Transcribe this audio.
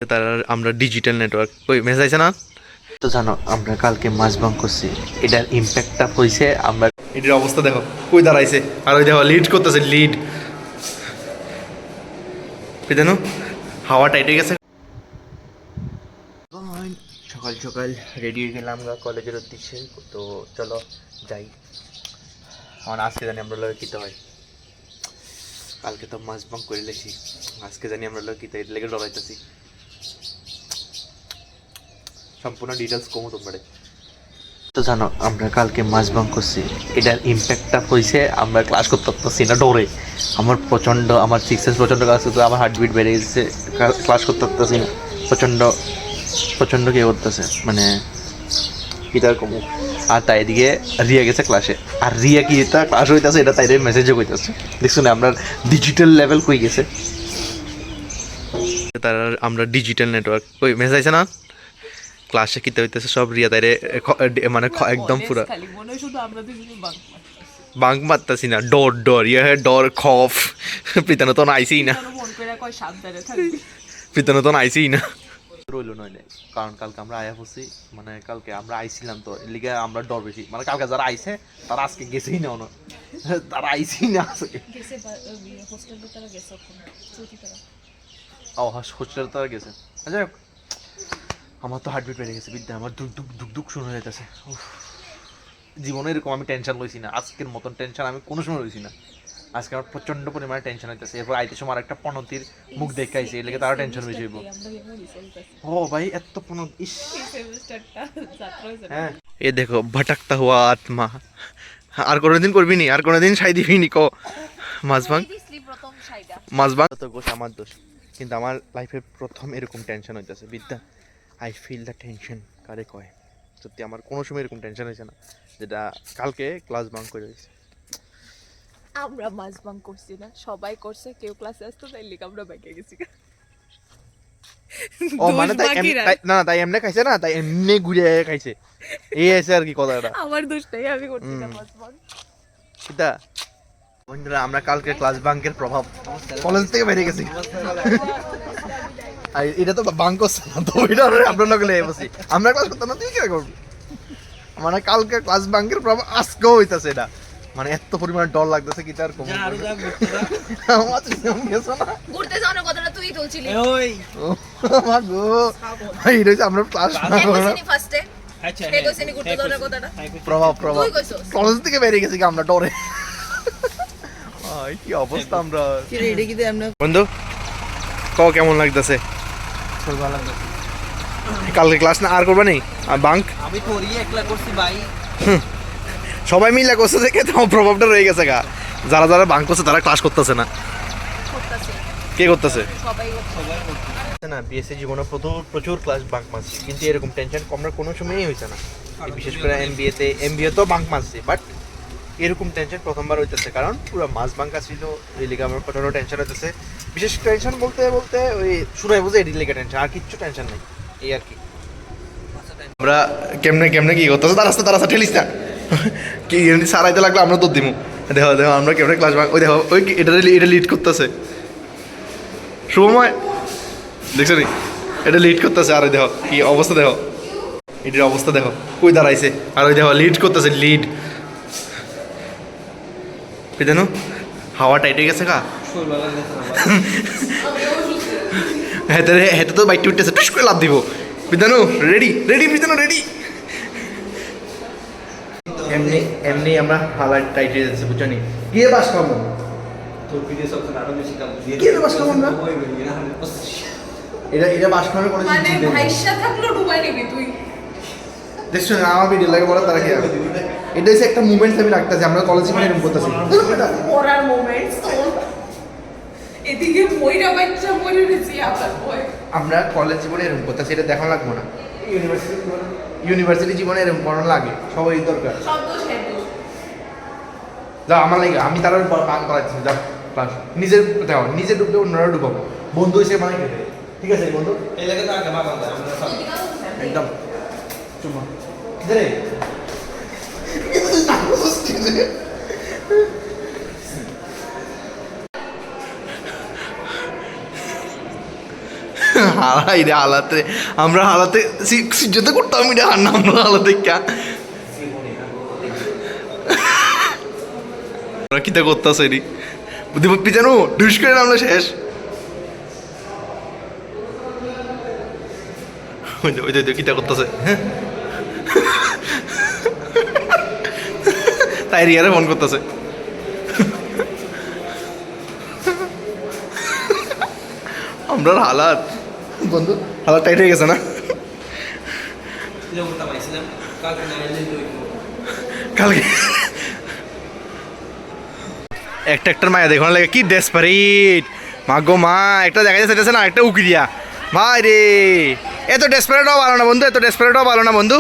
তারা আমরা digital network ওই মেসেজ আছে না তো জানো আমরা কালকে মাছ বাং করছি এটার ইম্প্যাক্টটা হইছে আমরা এটার অবস্থা দেখো কই দাঁড়াইছে আর ওই দেখো লিড করতেছে লিড জানো হাওয়া টাইট হয়ে গেছে সকাল সকাল রেডি হয়ে গেলাম আমরা কলেজের উদ্দেশ্যে তো চলো যাই আমার আজকে জানি আমরা লোক কিতে হয় কালকে তো মাছ বাং করে লেছি আজকে জানি আমরা লোক কিতে লেগে ডরাইতেছি সম্পূর্ণ ডিটেলস কমো তোমরা তো জানো আমরা কালকে মাছ বাং করছি এটার ইম্প্যাক্টটা হয়েছে আমরা ক্লাস করতে পারতেছি না ডরে আমার প্রচণ্ড আমার সিক্সেন্স প্রচণ্ড কাজ করতে আমার হার্টবিট বেড়ে গেছে ক্লাস করতে পারতেছি না প্রচণ্ড প্রচণ্ড কে করতেছে মানে কিতার কমু আর তাই এদিকে রিয়া গেছে ক্লাসে আর রিয়া কি এটা ক্লাস হইতেছে এটা তাইদের মেসেজও কইতেছে দেখছো না আমরা ডিজিটাল লেভেল কই গেছে তারা আমরা ডিজিটাল নেটওয়ার্ক ওই মেসেজ আছে না ক্লাসে কিতে হইতেছে সব রিয়া তাইরে মানে একদম পুরো বাঙ্ক মারতাছি না ডর ডর ইয়ে ডর খফ প্রীতানো তো আইসি না প্রীতানো তো আইসি না রইল নইলে কারণ কালকে আমরা আয়া পড়ছি মানে কালকে আমরা আইছিলাম তো লিগে আমরা ডর বেশি মানে কালকে যারা আইছে তারা আজকে গেছেই না তারা আইসেই না আজকে ও হোস্টেলে তারা গেছে আচ্ছা আমার তো হার্টবিট বেড়ে গেছে বিদ্যা আমার দুক দুক দুক দুক শুনে যাইতেছে জীবনে এরকম আমি টেনশন লইছি না আজকের মতন টেনশন আমি কোনো সময় লইছি না আজকে আমার প্রচণ্ড পরিমাণে টেনশন হইতেছে এরপর আইতে সময় আর একটা পনতির মুখ দেখাইছে এর লেগে তারও টেনশন বেশি হইব ও ভাই এত পনত ইস হ্যাঁ এ দেখো ভটকতা হুয়া আত্মা আর কোনোদিন করবি নি আর কোনোদিন সাই দিবি নি কো মাছবাং তো গোস আমার দোষ কিন্তু আমার লাইফের প্রথম এরকম টেনশন হইতেছে বিদ্যা আই ফিল দ্য টেনশন কারে কয় সত্যি আমার কোনো সময় এরকম টেনশন হয়েছে না যেটা কালকে ক্লাস বাঙ্ক করে হয়েছে আমরা মাছ বাঙ্ক করছি না সবাই করছে কেউ ক্লাসে আসতো তাই লিখ আমরা ব্যাকে গেছি ও মানে তাই না তাই এমনি খাইছে না তাই এমনি ঘুরে খাইছে এই আছে আর কি কথাটা আমার দোষ নাই আমি করছি না মাছ বাঙ্ক সেটা বন্ধুরা আমরা কালকে ক্লাস বাঙ্কের প্রভাব কলেজ থেকে বেরিয়ে গেছি আর এটা তো বাঙ্ক করছে না তো এটা আমরা লগলে বসি আমরা ক্লাস করতাম না তুই কি করবি মানে কালকে ক্লাস বাঙ্কের প্রভাব আজকেও হইতাছে এটা মানে এত পরিমাণ ডর লাগতেছে কি তার কম আমার গেছো না ঘুরতে যাওয়ার কথাটা তুই তুলছিলি ওই আমার গো ভাই এটা আমরা ক্লাস না করব না ফার্স্টে আচ্ছা কে কইছিনি ঘুরতে যাওয়ার কথাটা প্রভাব কলেজ থেকে বেরিয়ে গেছি আমরা ডরে কি অবস্থা আমরা কি রেডি কি আমরা বন্ধু কও কেমন লাগতেছে ভালো লাগতেছে কালকে ক্লাস না আর করবা নেই আর বাঙ্ক আমি করি একলা করছি ভাই সবাই মিলে করছে দেখে তো প্রভাবটা রয়ে গেছে গা যারা যারা বাঙ্ক করছে তারা ক্লাস করতেছে না কে করতেছে সবাই করছে না বিএসসি জীবনে প্রচুর ক্লাস বাঙ্ক মারছি কিন্তু এরকম টেনশন কমার কোনো সময়ই হয়েছে না বিশেষ করে এমবিএ তো বাঙ্ক মারছি বাট এরকম টেনশন প্রথমবার হইতেছে কারণ পুরো মাস বাঙ্কা ছিল এই লিগে আমার প্রচন্ড টেনশন হইতেছে বিশেষ টেনশন বলতে বলতে ওই শুরু হয়ে বুঝে এডিট লিগে টেনশন আর কিচ্ছু টেনশন নেই এই আর কি আমরা কেমনে কেমনে কি করতেছে তারা ঠেলিস না কি সারাইতে লাগলো আমরা তো দিমু দেখো দেখো আমরা কেমনে ক্লাস ওই দেখো ওই এটা লিড করতেছে শুভময় দেখছো নি এটা লিড করতেছে আর ওই দেখো কি অবস্থা দেখো এটার অবস্থা দেখো কই দাঁড়াইছে আর ওই দেখো লিড করতেছে লিড জানো হাওয়া টাইট হয়ে গেছে গা হেতে তো বাইকটি উঠতেছে টুস করে লাভ দিব বিধানু রেডি রেডি বিধানু রেডি এমনি এমনি আমরা হাওয়া টাইট হয়ে যাচ্ছে বুঝছো নি গিয়ে বাস খাবো তোর ভিডিও সব আরো বেশি কাম গিয়ে বাস খাবো না এটা বাস খাবে করে মানে ভাইসা থাকলো ডুবাই নিবি তুই দেখছো না আমার ভিডিও লাগে বলা তারা কি এটা হচ্ছে একটা মুভমেন্ট আমি রাখতেছি আমরা কলেজ জীবনে এরকম করতেছি পড়ার মোমেন্টস তো এদিকে মইরা বাচ্চা মরে গেছি আবার ওই আমরা কলেজ জীবনে এরকম করতেছি এটা দেখা লাগবো না ইউনিভার্সিটি জীবনে এরকম করানো লাগে সবাই দরকার সব দোষ হেড দোষ যাও আমার লাগে আমি তার পান করাচ্ছি যাও ক্লাস নিজের দেখো নিজে ডুবতে অন্যরা ডুবাবো বন্ধু হিসেবে মানে খেতে ঠিক আছে বন্ধু এই লাগে তো আগে বাবা আমরা সব একদম চুমা রে হারাই রে হালাতে আমরা হালাতে সিজতে করতাম এটা আর না আমরা হালাতে ক্যা ওরা কিতা করতেছে রে বুদ্ধি জানো ঢুস করে নামলে শেষ ওই যে কিতা করতেছে হ্যাঁ তাই রিয়ারে ফোন করতেছে আমরা হালাত বন্ধু হালাত টাইট হয়ে গেছে না যেমনটা পাইছিলাম কালকে নাইলে কালকে একটার মায়া দেখো লাগে কি ডেসপারেট মা গো মা একটা দেখা যাচ্ছে না একটা উকি দিয়া ভাই রে এত ডেসপারেটও ভালো না বন্ধু এত ডেসপারেটও ভালো না বন্ধু